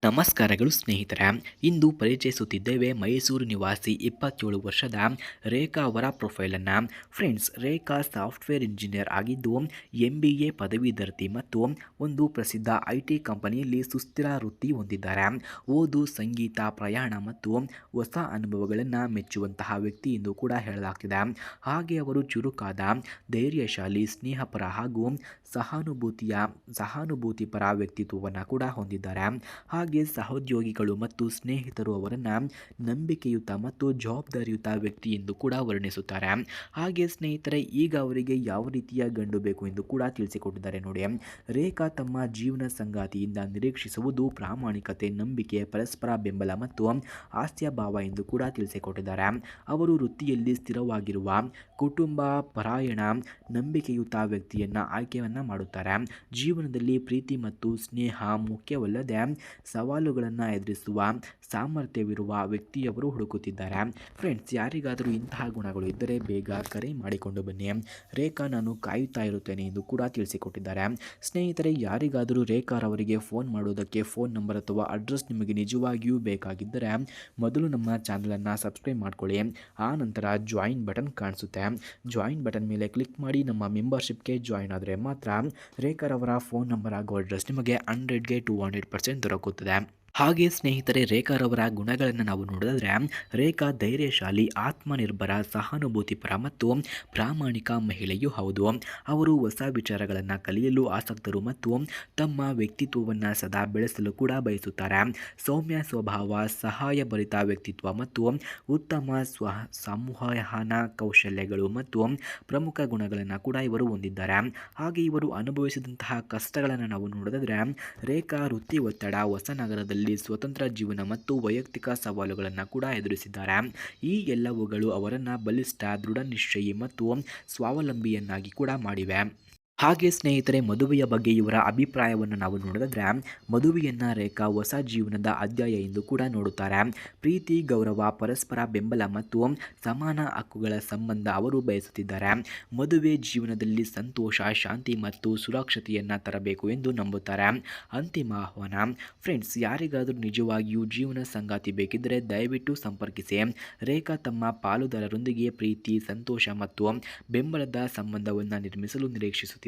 ನಮಸ್ಕಾರಗಳು ಸ್ನೇಹಿತರೆ. ಇಂದು ಪರಿಚಯಿಸುತ್ತಿದ್ದೇವೆ ಮೈಸೂರು ನಿವಾಸಿ 27 ವರ್ಷದ ರೇಖಾ ಅವರ ಪ್ರೊಫೈಲನ್ನು. ಫ್ರೆಂಡ್ಸ್, ರೇಖಾ ಸಾಫ್ಟ್ವೇರ್ ಇಂಜಿನಿಯರ್ ಆಗಿದ್ದು MBA ಪದವೀಧರ್ತಿ ಮತ್ತು ಒಂದು ಪ್ರಸಿದ್ಧ IT ಕಂಪನಿಯಲ್ಲಿ ಸುಸ್ಥಿರ ವೃತ್ತಿ ಹೊಂದಿದ್ದಾರೆ. ಓದು, ಸಂಗೀತ, ಪ್ರಯಾಣ ಮತ್ತು ಹೊಸ ಅನುಭವಗಳನ್ನು ಮೆಚ್ಚುವಂತಹ ವ್ಯಕ್ತಿ ಎಂದು ಕೂಡ ಹೇಳಲಾಗ್ತಿದೆ. ಹಾಗೆ ಅವರು ಚುರುಕಾದ, ಧೈರ್ಯಶಾಲಿ, ಸ್ನೇಹಪರ ಹಾಗೂ ಸಹಾನುಭೂತಿಪರ ವ್ಯಕ್ತಿತ್ವವನ್ನು ಕೂಡ ಹೊಂದಿದ್ದಾರೆ. ಹಾಗೆ ಸಹೋದ್ಯೋಗಿಗಳು ಮತ್ತು ಸ್ನೇಹಿತರು ಅವರನ್ನು ನಂಬಿಕೆಯುತ ಮತ್ತು ಜವಾಬ್ದಾರಿಯುತ ವ್ಯಕ್ತಿ ಎಂದು ಕೂಡ ವರ್ಣಿಸುತ್ತಾರೆ. ಹಾಗೆ ಸ್ನೇಹಿತರೆ, ಈಗ ಅವರಿಗೆ ಯಾವ ರೀತಿಯ ಗಂಡು ಬೇಕು ಎಂದು ಕೂಡ ತಿಳಿಸಿಕೊಟ್ಟಿದ್ದಾರೆ ನೋಡಿ. ರೇಖಾ ತಮ್ಮ ಜೀವನ ಸಂಗಾತಿಯಿಂದ ನಿರೀಕ್ಷಿಸುವುದು ಪ್ರಾಮಾಣಿಕತೆ, ನಂಬಿಕೆ, ಪರಸ್ಪರ ಬೆಂಬಲ ಮತ್ತು ಹಾಸ್ಯಭಾವ ಎಂದು ಕೂಡ ತಿಳಿಸಿಕೊಟ್ಟಿದ್ದಾರೆ. ಅವರು ವೃತ್ತಿಯಲ್ಲಿ ಸ್ಥಿರವಾಗಿರುವ, ಕುಟುಂಬ ಪರಾಯಣ, ನಂಬಿಕೆಯುತ ವ್ಯಕ್ತಿಯನ್ನು ಆಯ್ಕೆಯನ್ನು ಮಾಡುತ್ತಾರೆ. ಜೀವನದಲ್ಲಿ ಪ್ರೀತಿ ಮತ್ತು ಸ್ನೇಹ ಮುಖ್ಯವಲ್ಲದೆ ಸವಾಲುಗಳನ್ನು ಎದುರಿಸುವ ಸಾಮರ್ಥ್ಯವಿರುವ ವ್ಯಕ್ತಿಯವರು ಹುಡುಕುತ್ತಿದ್ದಾರೆ. ಫ್ರೆಂಡ್ಸ್, ಯಾರಿಗಾದರೂ ಇಂತಹ ಗುಣಗಳು ಇದ್ದರೆ ಬೇಗ ಕರೆ ಮಾಡಿಕೊಂಡು ಬನ್ನಿ. ರೇಖಾ ನಾನು ಕಾಯುತ್ತಾ ಇರುತ್ತೇನೆ ಎಂದು ಕೂಡ ತಿಳಿಸಿಕೊಟ್ಟಿದ್ದಾರೆ. ಸ್ನೇಹಿತರೆ, ಯಾರಿಗಾದರೂ ರೇಖಾರವರಿಗೆ ಫೋನ್ ಮಾಡೋದಕ್ಕೆ ಫೋನ್ ನಂಬರ್ ಅಥವಾ ಅಡ್ರೆಸ್ ನಿಮಗೆ ನಿಜವಾಗಿಯೂ ಬೇಕಾಗಿದ್ದರೆ ಮೊದಲು ನಮ್ಮ ಚಾನಲನ್ನು ಸಬ್ಸ್ಕ್ರೈಬ್ ಮಾಡ್ಕೊಳ್ಳಿ. ಆ ನಂತರ ಜಾಯಿನ್ ಬಟನ್ ಕಾಣಿಸುತ್ತೆ. ಜಾಯಿನ್ ಬಟನ್ ಮೇಲೆ ಕ್ಲಿಕ್ ಮಾಡಿ ನಮ್ಮ ಮೆಂಬರ್ಶಿಪ್ಗೆ ಜಾಯಿನ್ ಆದರೆ ಮಾತ್ರ ರೇಖಾರವರ ಫೋನ್ ನಂಬರ್ ಹಾಗೂ ಅಡ್ರೆಸ್ ನಿಮಗೆ 100ಗೆ 200% ದೊರಕುತ್ತದೆ. ಹಾಗೆ ಸ್ನೇಹಿತರೆ, ರೇಖಾರವರ ಗುಣಗಳನ್ನು ನಾವು ನೋಡಿದ್ರೆ, ರೇಖಾ ಧೈರ್ಯಶಾಲಿ, ಆತ್ಮನಿರ್ಭರ, ಸಹಾನುಭೂತಿಪರ ಮತ್ತು ಪ್ರಾಮಾಣಿಕ ಮಹಿಳೆಯೂ ಹೌದು. ಅವರು ಹೊಸ ವಿಚಾರಗಳನ್ನು ಕಲಿಯಲು ಆಸಕ್ತರು ಮತ್ತು ತಮ್ಮ ವ್ಯಕ್ತಿತ್ವವನ್ನು ಸದಾ ಬೆಳೆಸಲು ಕೂಡ ಬಯಸುತ್ತಾರೆ. ಸೌಮ್ಯ ಸ್ವಭಾವ, ಸಹಾಯಭರಿತ ವ್ಯಕ್ತಿತ್ವ ಮತ್ತು ಉತ್ತಮ ಸಂವಹನ ಕೌಶಲ್ಯಗಳು ಮತ್ತು ಪ್ರಮುಖ ಗುಣಗಳನ್ನು ಕೂಡ ಇವರು ಹೊಂದಿದ್ದಾರೆ. ಹಾಗೆ ಇವರು ಅನುಭವಿಸಿದಂತಹ ಕಷ್ಟಗಳನ್ನು ನಾವು ನೋಡಿದ್ರೆ, ರೇಖಾ ವೃತ್ತಿ ಒತ್ತಡ, ಹೊಸ ನಗರದಲ್ಲಿ ಸ್ವತಂತ್ರ ಜೀವನ ಮತ್ತು ವೈಯಕ್ತಿಕ ಸವಾಲುಗಳನ್ನು ಕೂಡ ಎದುರಿಸಿದ್ದಾರೆ. ಈ ಎಲ್ಲವುಗಳು ಅವರನ್ನು ಬಲಿಷ್ಠ, ದೃಢನಿಶ್ಚಯಿ ಮತ್ತು ಸ್ವಾವಲಂಬಿಯನ್ನಾಗಿ ಕೂಡ ಮಾಡಿವೆ. ಹಾಗೆ ಸ್ನೇಹಿತರೆ, ಮದುವೆಯ ಬಗ್ಗೆ ಇವರ ಅಭಿಪ್ರಾಯವನ್ನು ನಾವು ನೋಡಿದ್ರೆ, ಮದುವೆಯನ್ನು ರೇಖಾ ಹೊಸ ಜೀವನದ ಅಧ್ಯಾಯ ಎಂದು ಕೂಡ ನೋಡುತ್ತಾರೆ. ಪ್ರೀತಿ, ಗೌರವ, ಪರಸ್ಪರ ಬೆಂಬಲ ಮತ್ತು ಸಮಾನ ಹಕ್ಕುಗಳ ಸಂಬಂಧ ಅವರು ಬಯಸುತ್ತಿದ್ದಾರೆ. ಮದುವೆ ಜೀವನದಲ್ಲಿ ಸಂತೋಷ, ಶಾಂತಿ ಮತ್ತು ಸುರಕ್ಷತೆಯನ್ನು ತರಬೇಕು ಎಂದು ನಂಬುತ್ತಾರೆ. ಅಂತಿಮ ಆಹ್ವಾನ. ಫ್ರೆಂಡ್ಸ್, ಯಾರಿಗಾದರೂ ನಿಜವಾಗಿಯೂ ಜೀವನ ಸಂಗಾತಿ ಬೇಕಿದ್ದರೆ ದಯವಿಟ್ಟು ಸಂಪರ್ಕಿಸಿ. ರೇಖಾ ತಮ್ಮ ಪಾಲುದಾರರೊಂದಿಗೆ ಪ್ರೀತಿ, ಸಂತೋಷ ಮತ್ತು ಬೆಂಬಲದ ಸಂಬಂಧವನ್ನು ನಿರ್ಮಿಸಲು ನಿರೀಕ್ಷಿಸುತ್ತಿದ್ದಾರೆ.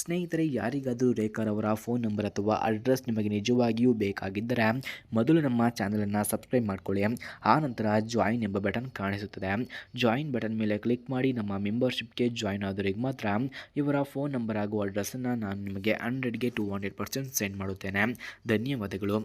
ಸ್ನೇಹಿತರೆ, ಯಾರಿಗಾದರೂ ರೇಖಾರವರ ಫೋನ್ ನಂಬರ್ ಅಥವಾ ಅಡ್ರೆಸ್ ನಿಮಗೆ ನಿಜವಾಗಿಯೂ ಬೇಕಾಗಿದ್ದರೆ ಮೊದಲು ನಮ್ಮ ಚಾನಲನ್ನು ಸಬ್ಸ್ಕ್ರೈಬ್ ಮಾಡ್ಕೊಳ್ಳಿ. ಆ ನಂತರ ಜಾಯಿನ್ ಎಂಬ ಬಟನ್ ಕಾಣಿಸುತ್ತದೆ. ಜಾಯಿನ್ ಬಟನ್ ಮೇಲೆ ಕ್ಲಿಕ್ ಮಾಡಿ ನಮ್ಮ ಮೆಂಬರ್ಶಿಪ್ಗೆ ಜಾಯಿನ್ ಆದವರಿಗೆ ಮಾತ್ರ ಇವರ ಫೋನ್ ನಂಬರ್ ಹಾಗೂ ಅಡ್ರೆಸ್ಸನ್ನು ನಾನು ನಿಮಗೆ 100ಗೆ 200% ಸೆಂಡ್ ಮಾಡುತ್ತೇನೆ. ಧನ್ಯವಾದಗಳು.